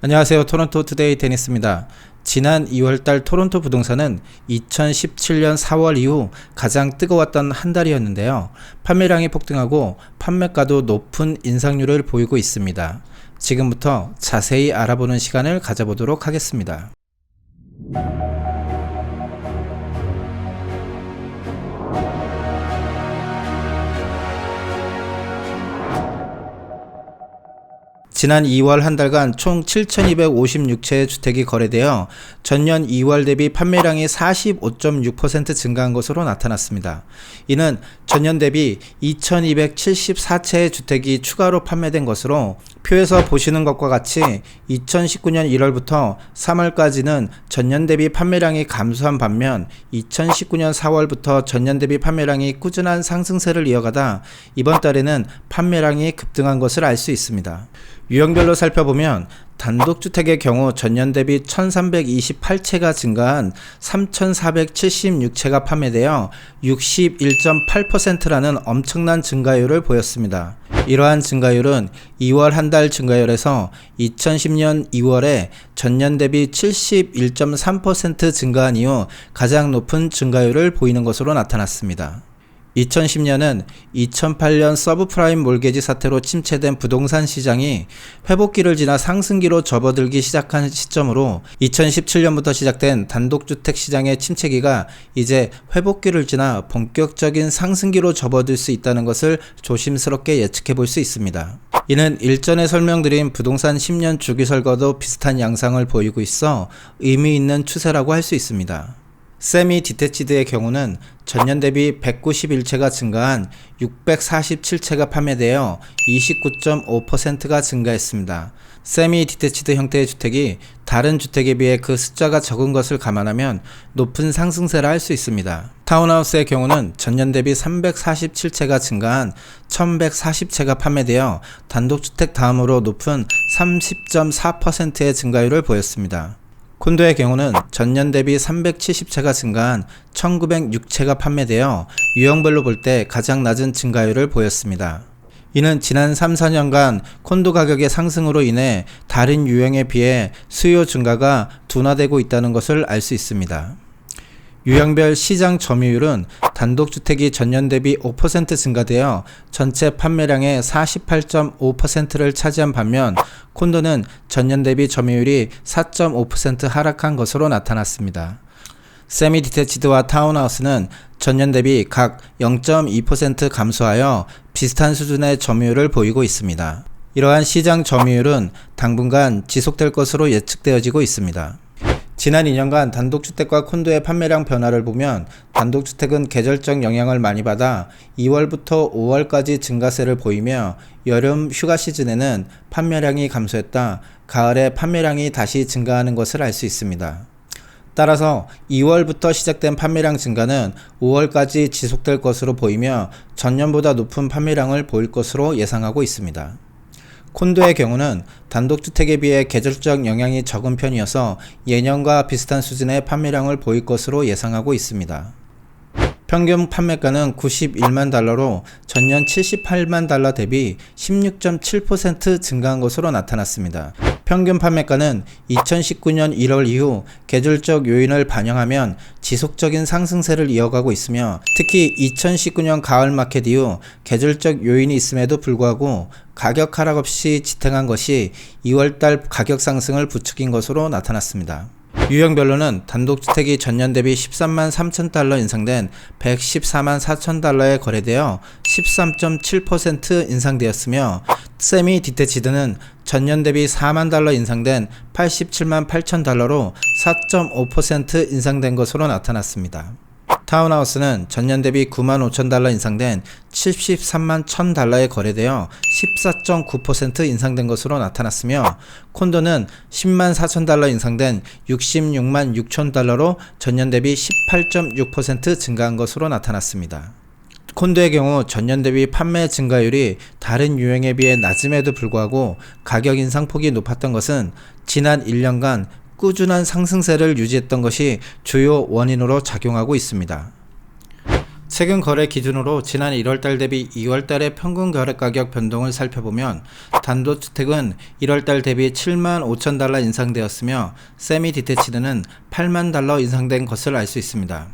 안녕하세요. 토론토 투데이 테니스입니다. 지난 2월달 토론토 부동산은 2017년 4월 이후 가장 뜨거웠던 한 달이었는데요. 판매량이 폭등하고 판매가도 높은 인상률을 보이고 있습니다. 지금부터 자세히 알아보는 시간을 가져보도록 하겠습니다. 지난 2월 한 달간 총 7,256채의 주택이 거래되어 전년 2월 대비 판매량이 45.6% 증가한 것으로 나타났습니다. 이는 전년 대비 2,274채의 주택이 추가로 판매된 것으로 표에서 보시는 것과 같이 2019년 1월부터 3월까지는 전년 대비 판매량이 감소한 반면 2019년 4월부터 전년 대비 판매량이 꾸준한 상승세를 이어가다 이번 달에는 판매량이 급등한 것을 알 수 있습니다. 유형별로 살펴보면 단독주택의 경우 전년 대비 1328채가 증가한 3476채가 판매되어 61.8%라는 엄청난 증가율을 보였습니다. 이러한 증가율은 2월 한 달 증가율에서 2010년 2월에 전년 대비 71.3% 증가한 이후 가장 높은 증가율을 보이는 것으로 나타났습니다. 2010년은 2008년 서브프라임 몰개지 사태로 침체된 부동산 시장이 회복기를 지나 상승기로 접어들기 시작한 시점으로 2017년부터 시작된 단독주택 시장의 침체기가 이제 회복기를 지나 본격적인 상승기로 접어들 수 있다는 것을 조심스럽게 예측해 볼 수 있습니다. 이는 일전에 설명드린 부동산 10년 주기설과도 비슷한 양상을 보이고 있어 의미 있는 추세라고 할 수 있습니다. 세미 디태치드의 경우는 전년 대비 191채가 증가한 647채가 판매되어 29.5%가 증가했습니다. 세미 디태치드 형태의 주택이 다른 주택에 비해 그 숫자가 적은 것을 감안하면 높은 상승세라 할 수 있습니다. 타운하우스의 경우는 전년 대비 347채가 증가한 1140채가 판매되어 단독주택 다음으로 높은 30.4%의 증가율을 보였습니다. 콘도의 경우는 전년 대비 370채가 증가한 1906채가 판매되어 유형별로 볼 때 가장 낮은 증가율을 보였습니다. 이는 지난 3, 4년간 콘도 가격의 상승으로 인해 다른 유형에 비해 수요 증가가 둔화되고 있다는 것을 알 수 있습니다. 유형별 시장 점유율은 단독주택이 전년 대비 5% 증가되어 전체 판매량의 48.5%를 차지한 반면 콘도는 전년 대비 점유율이 4.5% 하락한 것으로 나타났습니다. 세미 디태치드와 타운하우스는 전년 대비 각 0.2% 감소하여 비슷한 수준의 점유율을 보이고 있습니다. 이러한 시장 점유율은 당분간 지속될 것으로 예측되어지고 있습니다. 지난 2년간 단독주택과 콘도의 판매량 변화를 보면 단독주택은 계절적 영향을 많이 받아 2월부터 5월까지 증가세를 보이며 여름 휴가 시즌에는 판매량이 감소했다 가을에 판매량이 다시 증가하는 것을 알 수 있습니다. 따라서 2월부터 시작된 판매량 증가는 5월까지 지속될 것으로 보이며 전년보다 높은 판매량을 보일 것으로 예상하고 있습니다. 콘도의 경우는 단독주택에 비해 계절적 영향이 적은 편이어서 예년과 비슷한 수준의 판매량을 보일 것으로 예상하고 있습니다. 평균 판매가는 91만 달러로 전년 78만 달러 대비 16.7% 증가한 것으로 나타났습니다. 평균 판매가는 2019년 1월 이후 계절적 요인을 반영하면 지속적인 상승세를 이어가고 있으며 특히 2019년 가을 마켓 이후 계절적 요인이 있음에도 불구하고 가격 하락 없이 지탱한 것이 2월달 가격 상승을 부추긴 것으로 나타났습니다. 유형별로는 단독주택이 전년 대비 13만 3천 달러 인상된 114만 4천 달러에 거래되어 13.7% 인상되었으며 세미 디태치드는 전년 대비 4만 달러 인상된 87만 8천 달러로 4.5% 인상된 것으로 나타났습니다. 타운하우스는 전년 대비 9만 5천 달러 인상된 73만 1천 달러에 거래되어 14.9% 인상된 것으로 나타났으며 콘도는 10만 4천 달러 인상된 66만 6천 달러로 전년 대비 18.6% 증가한 것으로 나타났습니다. 콘도의 경우 전년 대비 판매 증가율이 다른 유형에 비해 낮음에도 불구하고 가격 인상폭이 높았던 것은 지난 1년간 꾸준한 상승세를 유지했던 것이 주요 원인으로 작용하고 있습니다. 최근 거래 기준으로 지난 1월달 대비 2월달의 평균 거래 가격 변동을 살펴보면 단독주택은 1월달 대비 7만 5천 달러 인상되었으며 세미 디태치드는 8만 달러 인상된 것을 알 수 있습니다.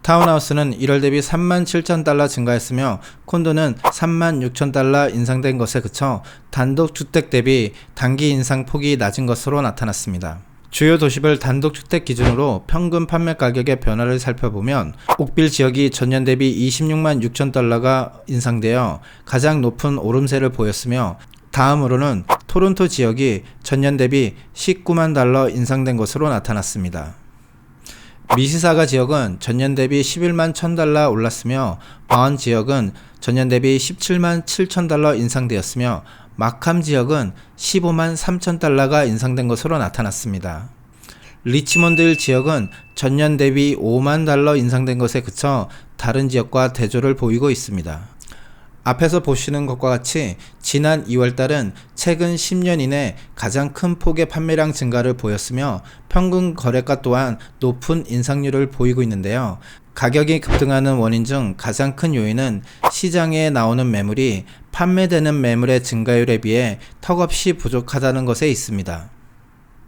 타운하우스는 1월 대비 3만 7천 달러 증가했으며 콘도는 3만 6천 달러 인상된 것에 그쳐 단독주택 대비 단기 인상 폭이 낮은 것으로 나타났습니다. 주요 도시별 단독주택 기준으로 평균 판매 가격의 변화를 살펴보면 옥빌 지역이 전년 대비 26만 6천 달러가 인상되어 가장 높은 오름세를 보였으며 다음으로는 토론토 지역이 전년 대비 19만 달러 인상된 것으로 나타났습니다. 미시사가 지역은 전년 대비 11만 1천 달러 올랐으며 바운 지역은 전년 대비 17만 7천 달러 인상되었으며 마캄 지역은 15만 3천 달러가 인상된 것으로 나타났습니다. 리치몬드 지역은 전년 대비 5만 달러 인상된 것에 그쳐 다른 지역과 대조를 보이고 있습니다. 앞에서 보시는 것과 같이 지난 2월달은 최근 10년 이내 가장 큰 폭의 판매량 증가를 보였으며 평균 거래가 또한 높은 인상률을 보이고 있는데요. 가격이 급등하는 원인 중 가장 큰 요인은 시장에 나오는 매물이 판매되는 매물의 증가율에 비해 턱없이 부족하다는 것에 있습니다.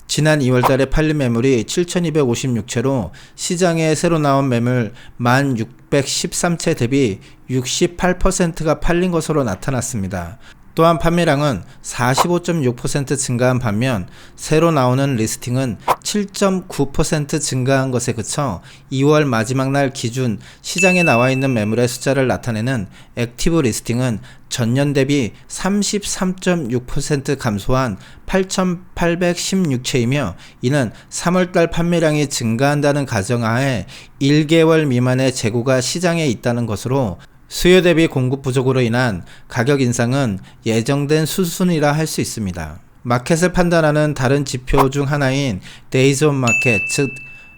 지난 2월달에 팔린 매물이 7,256채로 시장에 새로 나온 매물 1,613채 대비 68%가 팔린 것으로 나타났습니다. 또한 판매량은 45.6% 증가한 반면 새로 나오는 리스팅은 7.9% 증가한 것에 그쳐 2월 마지막 날 기준 시장에 나와 있는 매물의 숫자를 나타내는 액티브 리스팅은 전년 대비 33.6% 감소한 8,816채이며 이는 3월달 판매량이 증가한다는 가정하에 1개월 미만의 재고가 시장에 있다는 것으로 수요 대비 공급 부족으로 인한 가격 인상은 예정된 수순이라 할 수 있습니다. 마켓을 판단하는 다른 지표 중 하나인 데이즈 온 마켓, 즉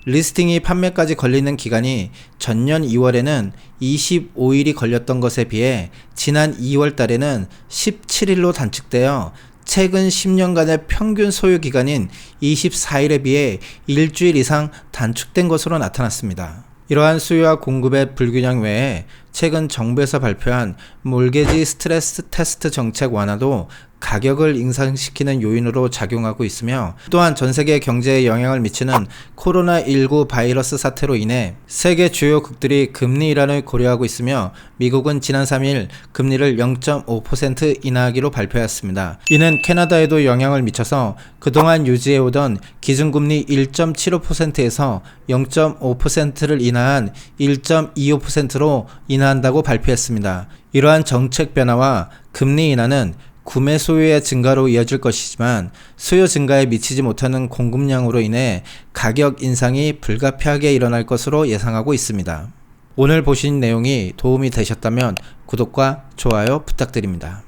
리스팅이 판매까지 걸리는 기간이 전년 2월에는 25일이 걸렸던 것에 비해 지난 2월 달에는 17일로 단축되어 최근 10년간의 평균 소요 기간인 24일에 비해 일주일 이상 단축된 것으로 나타났습니다. 이러한 수요와 공급의 불균형 외에 최근 정부에서 발표한 몰게지 스트레스 테스트 정책 완화도 가격을 인상시키는 요인으로 작용하고 있으며 또한 전 세계 경제에 영향을 미치는 코로나19 바이러스 사태로 인해 세계 주요 국들이 금리 인하를 고려하고 있으며 미국은 지난 3일 금리를 0.5% 인하하기로 발표했습니다. 이는 캐나다에도 영향을 미쳐서 그동안 유지해오던 기준금리 1.75%에서 0.5%를 인하한 1.25%로 인하한다고 발표했습니다. 이러한 정책 변화와 금리 인하는 구매 소요의 증가로 이어질 것이지만 수요 증가에 미치지 못하는 공급량으로 인해 가격 인상이 불가피하게 일어날 것으로 예상하고 있습니다. 오늘 보신 내용이 도움이 되셨다면 구독과 좋아요 부탁드립니다.